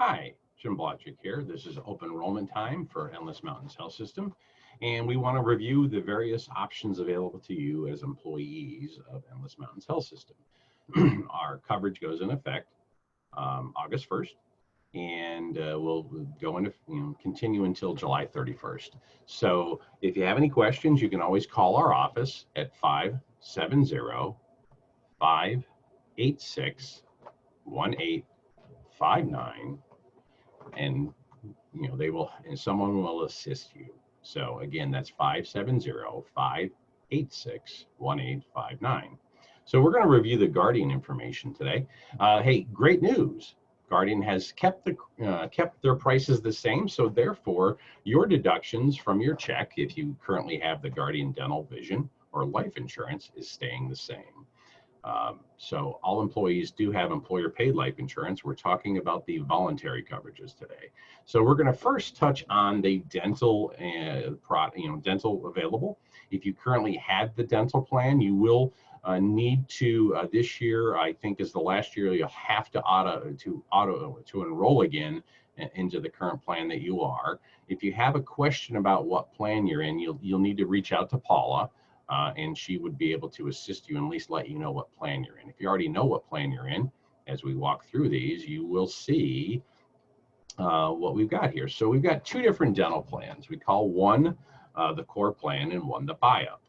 Hi, Jim Blodgett here. This is open enrollment time for Endless Mountains Health System, and we want to review the various options available to you as employees of Endless Mountains Health System. Our coverage goes in effect August 1st, and we'll go into continue until July 31st. So if you have any questions, you can always call our office at 570-586-1859, and someone will assist you. So again, that's 570-586-1859. So we're going to review the Guardian information today. Hey, great news. Guardian has kept their prices the same, so therefore your deductions from your check, if you currently have the Guardian dental, vision, or life insurance, is staying the same. So all employees do have employer-paid life insurance. We're talking about the voluntary coverages today. So we're going to first touch on the dental, dental available. If you currently have the dental plan, you will need to this year, I think, is the last year. You'll have to enroll again into the current plan that you are. If you have a question about what plan you're in, you'll need to reach out to Paula. And she would be able to assist you and at least let you know what plan you're in. If you already know what plan you're in, as we walk through these, you will see what we've got here. So we've got two different dental plans. We call one the core plan and one the buy-up.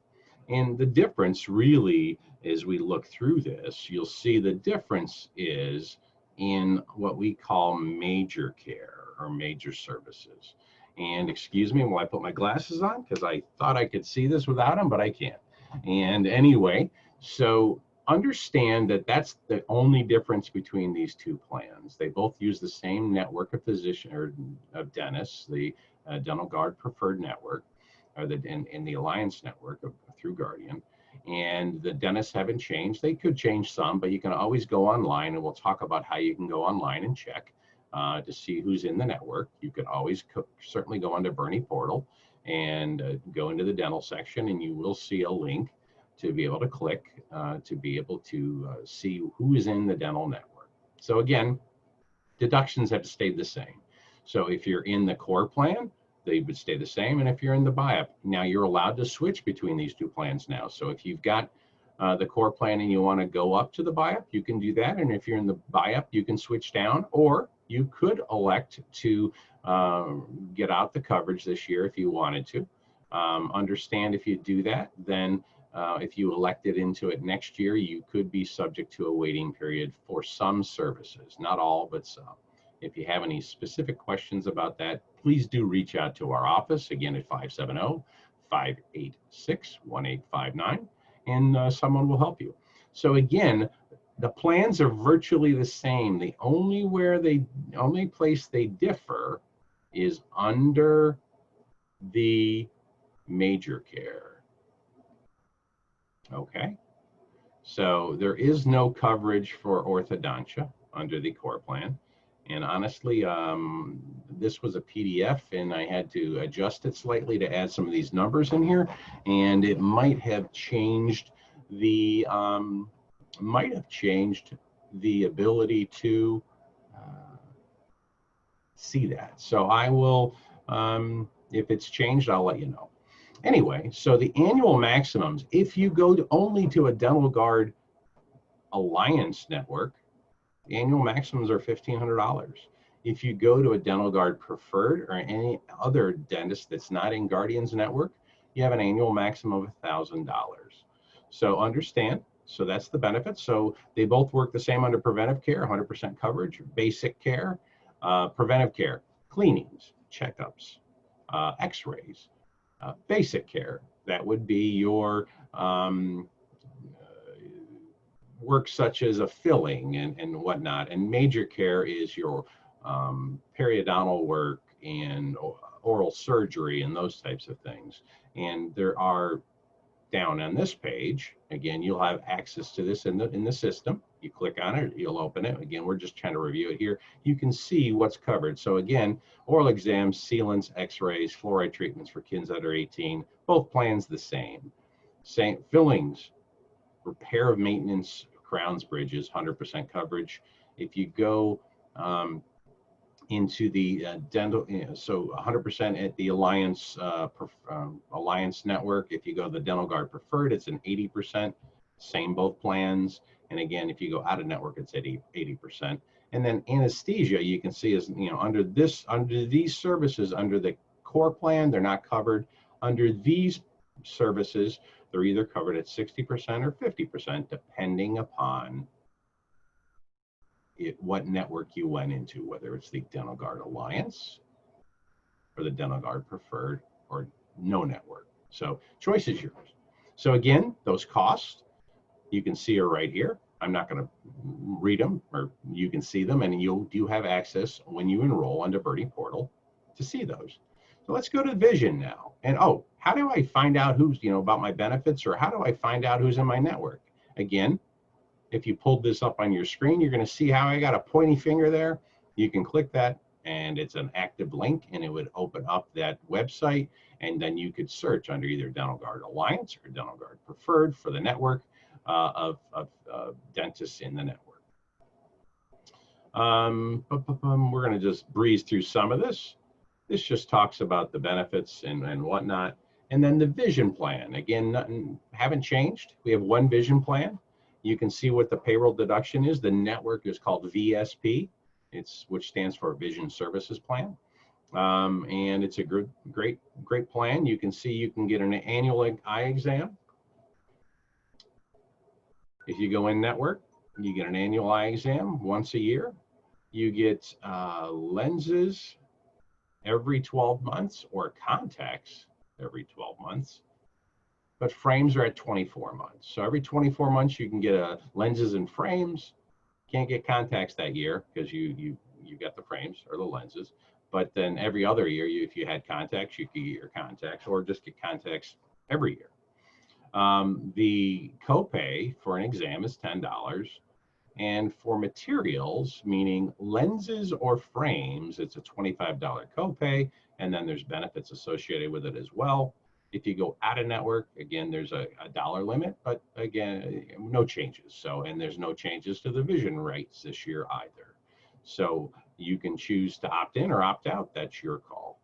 And the difference really, as we look through this, you'll see the difference is in what we call major care or major services. And excuse me while I put my glasses on, because I thought I could see this without them, but I can't. And anyway, so understand that that's the only difference between these two plans. They both use the same network of physician or of dentists, the Dental Guard Preferred Network, or in the Alliance Network through Guardian. And the dentists haven't changed. They could change some, but you can always go online, and we'll talk about how you can go online and check to see who's in the network. You can always certainly go onto Bernie Portal and go into the dental section, and you will see a link to be able to click to be able to see who is in the dental network. So again, deductions have stayed the same. So if you're in the core plan, they would stay the same. And if you're in the buy-up, now you're allowed to switch between these two plans now. So if you've got the core plan and you want to go up to the buy-up, you can do that. And if you're in the buy-up, you can switch down, or you could elect to get out the coverage this year if you wanted to. Understand if you do that, then if you elected into it next year, you could be subject to a waiting period for some services, not all, but some. If you have any specific questions about that, please do reach out to our office, again at 570-586-1859, and someone will help you. So again, the plans are virtually the same. The only place they differ is under the major care. Okay, so there is no coverage for orthodontia under the core plan. And honestly, this was a PDF, and I had to adjust it slightly to add some of these numbers in here, and it might have changed the ability to see that. So I will, if it's changed, I'll let you know. Anyway, so the annual maximums, if you go only to a Dental Guard Alliance network, the annual maximums are $1,500. If you go to a Dental Guard Preferred or any other dentist that's not in Guardian's network, you have an annual maximum of $1,000. So understand, so that's the benefit. So they both work the same under preventive care, 100% coverage, basic care, preventive care, cleanings, checkups, x-rays, basic care. That would be your work such as a filling and whatnot. And major care is your periodontal work and oral surgery and those types of things. And there are, down on this page, again, you'll have access to this in the system. You click on it, you'll open it. Again, we're just trying to review it here. You can see what's covered. So again, oral exams, sealants, x-rays, fluoride treatments for kids under 18, both plans the same. Same fillings, repair of maintenance, crowns, bridges, 100% coverage. If you go into the dental, so 100% at the Alliance Alliance network. If you go to the Dental Guard Preferred, it's an 80%, same both plans. And again, if you go out of network, it's at 80%. And then anesthesia, you can see is, under these services, under the core plan, they're not covered. Under these services, they're either covered at 60% or 50%, depending upon what network you went into, whether it's the Dental Guard Alliance or the Dental Guard Preferred or no network. So choice is yours. So again, those costs, you can see are right here. I'm not going to read them, or you can see them, and you do have access when you enroll under Birdie Portal to see those. So let's go to vision now. And how do I find out who's, about my benefits, or how do I find out who's in my network? Again, if you pulled this up on your screen, you're going to see how I got a pointy finger there. You can click that, and it's an active link, and it would open up that website, and then you could search under either Dental Guard Alliance or Dental Guard Preferred for the network of dentists in the network. We're going to just breeze through some of this. This just talks about the benefits and whatnot. And then the vision plan. Again, nothing, haven't changed. We have one vision plan. You can see what the payroll deduction is. The network is called VSP, which stands for Vision Services Plan. And it's a great plan. You can see you can get an annual eye exam. If you go in network, you get an annual eye exam once a year. You get lenses every 12 months or contacts every 12 months. But frames are at 24 months. So every 24 months, you can get lenses and frames. Can't get contacts that year because you got the frames or the lenses. But then every other year, if you had contacts, you could get your contacts, or just get contacts every year. The copay for an exam is $10. And for materials, meaning lenses or frames, it's a $25 copay. And then there's benefits associated with it as well. If you go out of network, again, there's a dollar limit, but again, no changes. So, and there's no changes to the vision rates this year either. So you can choose to opt in or opt out. That's your call.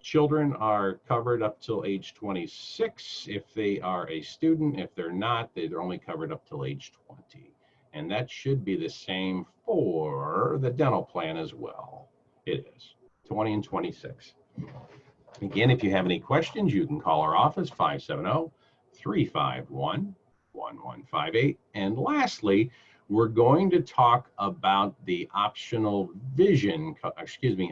Children are covered up till age 26 if they are a student. If they're not, they're only covered up till age 20. And that should be the same for the dental plan as well. It is 20 and 26. Again, if you have any questions, you can call our office, 570-351-1158. And lastly, we're going to talk about the optional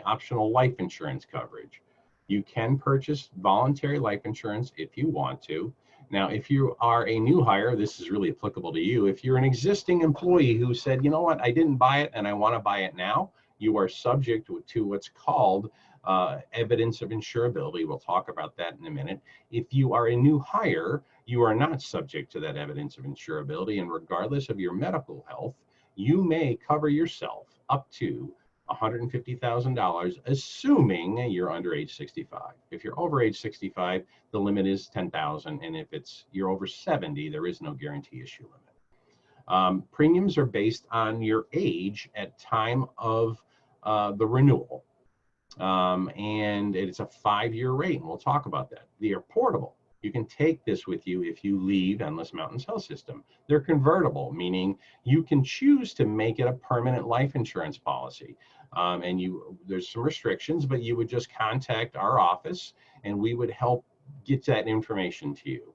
optional life insurance coverage. You can purchase voluntary life insurance if you want to. Now, if you are a new hire, this is really applicable to you. If you're an existing employee who said, you know what, I didn't buy it and I want to buy it now, you are subject to what's called evidence of insurability. We'll talk about that in a minute. If you are a new hire, you are not subject to that evidence of insurability, and regardless of your medical health, you may cover yourself up to $150,000, assuming you're under age 65. If you're over age 65, the limit is $10,000, and if you're over 70, there is no guarantee issue limit. Premiums are based on your age at time of the renewal. And it's a 5-year rate, and we'll talk about that. They are portable. You can take this with you if you leave Endless Mountains Health System. They're convertible, meaning you can choose to make it a permanent life insurance policy. And there's some restrictions, but you would just contact our office and we would help get that information to you.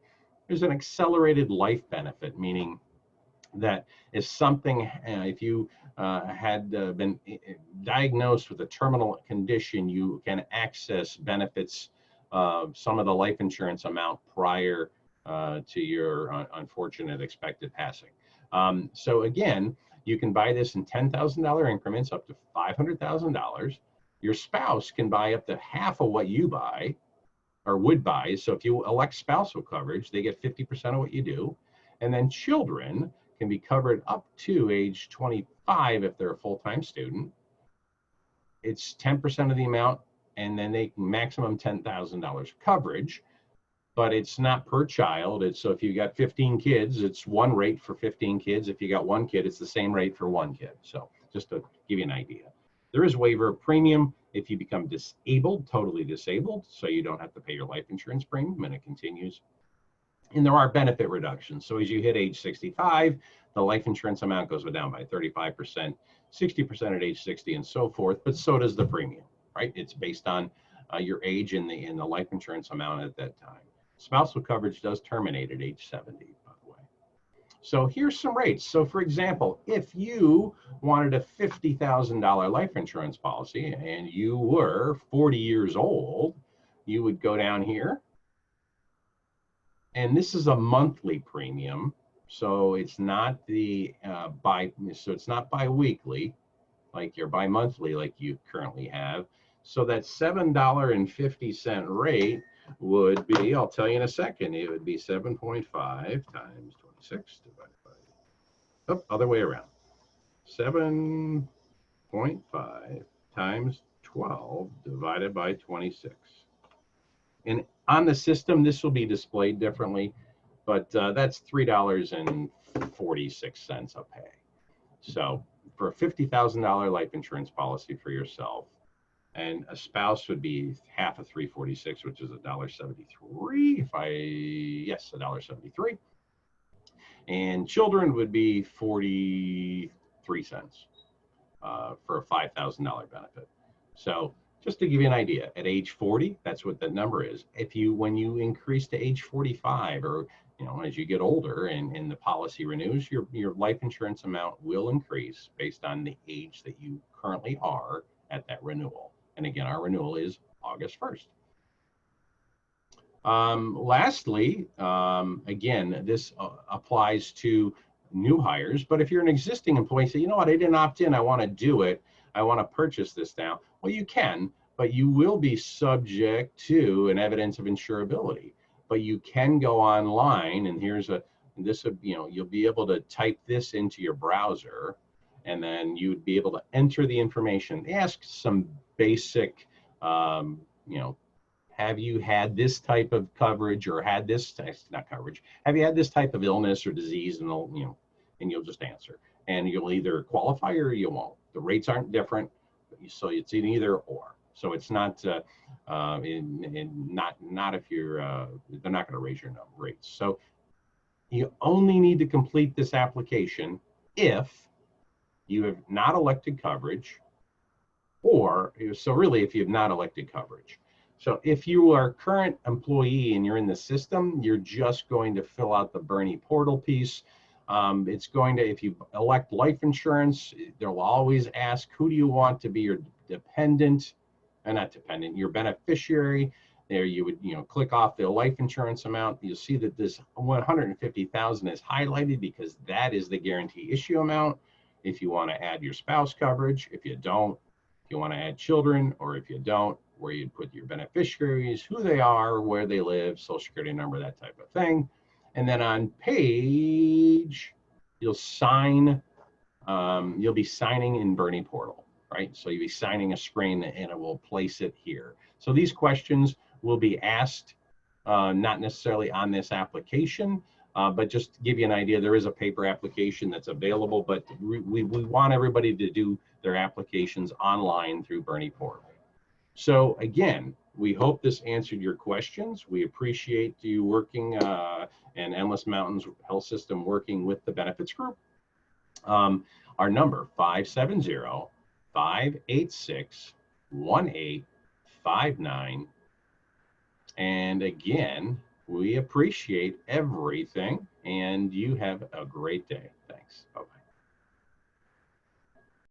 There's an accelerated life benefit, meaning that if you had been diagnosed with a terminal condition, you can access benefits, some of the life insurance amount prior to your unfortunate expected passing. So again, you can buy this in $10,000 increments up to $500,000. Your spouse can buy up to half of what you buy or would buy. So if you elect spousal coverage, they get 50% of what you do. And then children can be covered up to age 25 if they're a full-time student. It's 10% of the amount, and then they maximum $10,000 coverage, but it's not per child. So if you got 15 kids, it's one rate for 15 kids. If you got one kid, it's the same rate for one kid. So just to give you an idea. There is waiver of premium if you become disabled, totally disabled, so you don't have to pay your life insurance premium, and it continues. And there are benefit reductions. So as you hit age 65, the life insurance amount goes down by 35%, 60% at age 60, and so forth. But so does the premium, right? It's based on your age and the life insurance amount at that time. Spousal coverage does terminate at age 70, by the way. So here's some rates. So for example, if you wanted a $50,000 life insurance policy and you were 40 years old, you would go down here. And this is a monthly premium, so it's not it's not bi-weekly like your bi-monthly like you currently have. So that $7.50 rate would be, I'll tell you in a second, it would be 7.5 times 26 divided by, other way around. 7.5 times 12 divided by 26. And on the system, this will be displayed differently, but that's $3.46 a pay. So for a $50,000 life insurance policy for yourself, and a spouse would be half of 346, which is $1.73. Yes, $1.73. And children would be 43 cents for a $5,000 benefit. So just to give you an idea, at age 40, that's what the number is. When you increase to age 45, or as you get older and the policy renews, your life insurance amount will increase based on the age that you currently are at that renewal. And again, our renewal is August 1st. Lastly, again, this applies to new hires, but if you're an existing employee, say, you know what, I didn't opt in, I want to do it, I want to purchase this now. Well, you can, but you will be subject to an evidence of insurability. But you can go online, and you'll be able to type this into your browser, and then you'd be able to enter the information. They ask some basic, have you had this type of coverage, or had this, not coverage, have you had this type of illness or disease, and you'll just answer. And you'll either qualify or you won't. The rates aren't different, so it's an either or. So it's not, not if you're, they're not going to raise your rates. So you only need to complete this application if you have not elected coverage, so really if you have not elected coverage. So if you are a current employee and you're in the system, you're just going to fill out the Bernie portal piece. It's going to, if you elect life insurance, they'll always ask, who do you want to be your dependent, not dependent, your beneficiary. There you would, click off the life insurance amount. You'll see that this 150,000 is highlighted because that is the guarantee issue amount. If you want to add your spouse coverage, if you don't, if you want to add children, or if you don't, where you'd put your beneficiaries, who they are, where they live, social security number, that type of thing. And then on page, you'll sign, you'll be signing in Bernie portal, right? So you'll be signing a screen and it will place it here. So these questions will be asked, not necessarily on this application, but just to give you an idea, there is a paper application that's available, but we want everybody to do their applications online through Bernie portal. So again, we hope this answered your questions. We appreciate you working and Endless Mountains Health System working with the benefits group. Our number, 570-586-1859. And again, we appreciate everything, and you have a great day. Thanks. Bye-bye.